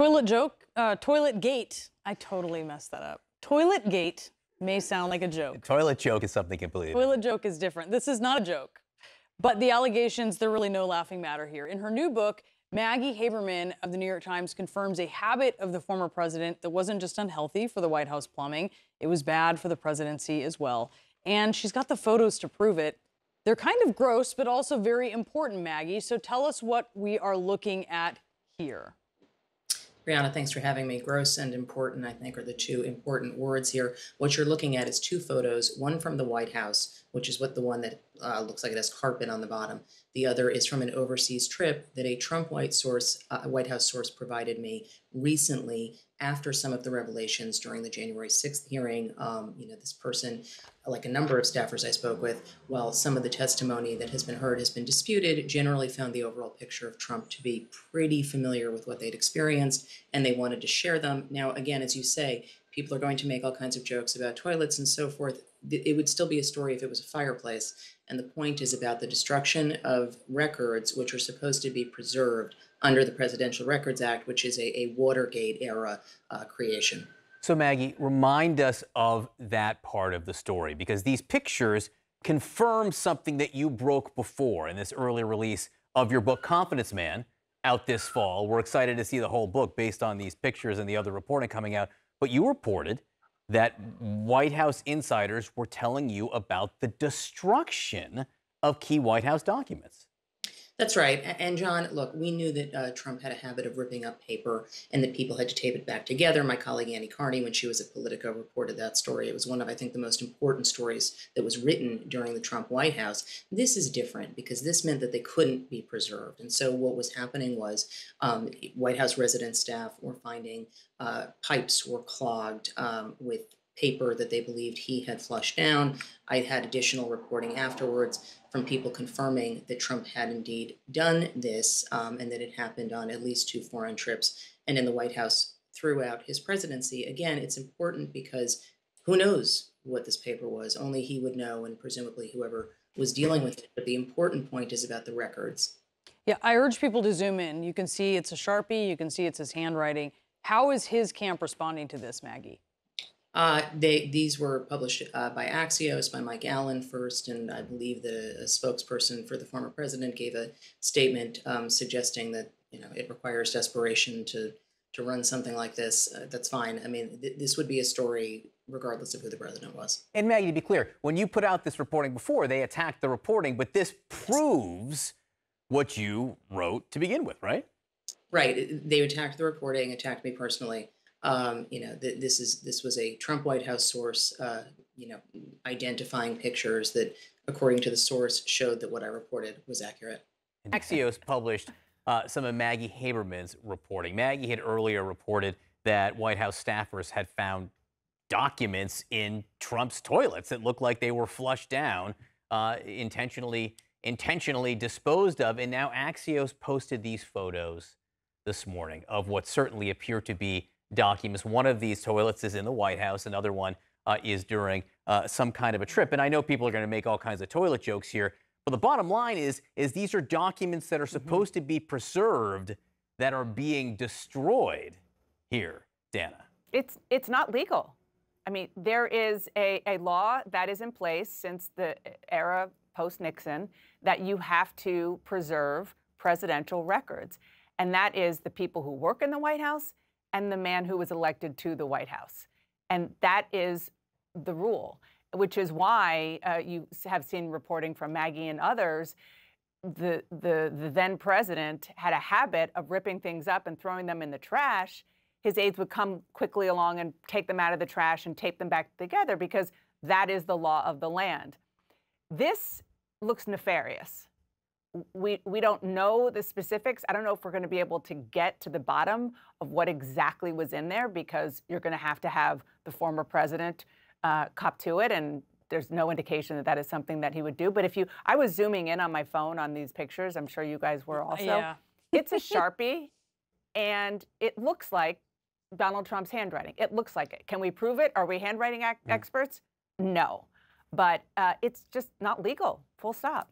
Toilet joke, toilet gate. I totally messed that up. Toilet gate may sound like a joke. Toilet joke is something completely Toilet joke is different. This is not a joke. But the allegations, they're really no laughing matter here. In her new book, Maggie Haberman of the New York Times confirms a habit of the former president that wasn't just unhealthy for the White House plumbing, it was bad for the presidency as well. And she's got the photos to prove it. They're kind of gross, but also very important, Maggie. So tell us what we are looking at here. Brianna, thanks for having me. Gross and important, I think, are the two important words here. What you're looking at is two photos, one from the White House, which is what the one that looks like it has carpet on the bottom. The other is from an overseas trip that a Trump White House source provided me recently after some of the revelations during the January 6th hearing. This person, like a number of staffers I spoke with, while some of the testimony that has been heard has been disputed, generally found the overall picture of Trump to be pretty familiar with what they'd experienced, and they wanted to share them. Now, again, as you say, people are going to make all kinds of jokes about toilets and so forth. It would still be a story if it was a fireplace. And the point is about the destruction of records which are supposed to be preserved under the Presidential Records Act, which is a Watergate era creation. So Maggie, remind us of that part of the story, because these pictures confirm something that you broke before in this early release of your book, Confidence Man, out this fall. We're excited to see the whole book based on these pictures and the other reporting coming out. But you reported that White House insiders were telling you about the destruction of key White House documents. That's right. And John, look, we knew that Trump had a habit of ripping up paper and that people had to tape it back together. My colleague Annie Carney, when she was at Politico, reported that story. It was one of, I think, the most important stories that was written during the Trump White House. This is different because this meant that they couldn't be preserved. And so what was happening was White House resident staff were finding pipes were clogged with paper that they believed he had flushed down. I had additional reporting afterwards from people confirming that Trump had indeed done this and that it happened on at least 2 foreign trips and in the White House throughout his presidency. Again, it's important because who knows what this paper was? Only he would know, and presumably whoever was dealing with it. But the important point is about the records. Yeah, I urge people to zoom in. You can see it's a Sharpie. You can see it's his handwriting. How is his camp responding to this, Maggie? These were published by Axios, by Mike Allen first, and I believe that a spokesperson for the former president gave a statement suggesting that it requires desperation to run something like this. That's fine. I mean, this would be a story regardless of who the president was. And Maggie, to be clear, when you put out this reporting before, they attacked the reporting, but this proves what you wrote to begin with, right? Right. They attacked the reporting, attacked me personally. This was a Trump White House source, identifying pictures that, according to the source, showed that what I reported was accurate. Axios published some of Maggie Haberman's reporting. Maggie had earlier reported that White House staffers had found documents in Trump's toilets that looked like they were flushed down, intentionally disposed of. And now Axios posted these photos this morning of what certainly appear to be documents. One of these toilets is in the White House. Another one is during some kind of a trip. And I know people are going to make all kinds of toilet jokes here, but the bottom line is these are documents that are supposed to be preserved that are being destroyed here, Dana. It's not legal. I mean, there is a law that is in place since the era post-Nixon that you have to preserve presidential records. And that is the people who work in the White House and the man who was elected to the White House. And that is the rule, which is why you have seen reporting from Maggie and others. The then president had a habit of ripping things up and throwing them in the trash. His aides would come quickly along and take them out of the trash and tape them back together because that is the law of the land. This looks nefarious. We don't know the specifics. I don't know if we're going to be able to get to the bottom of what exactly was in there because you're going to have the former president cop to it, and there's no indication that that is something that he would do. But I was zooming in on my phone on these pictures. I'm sure you guys were also. Yeah. It's a Sharpie, and it looks like Donald Trump's handwriting. It looks like it. Can we prove it? Are we handwriting experts? No. But it's just not legal, full stop.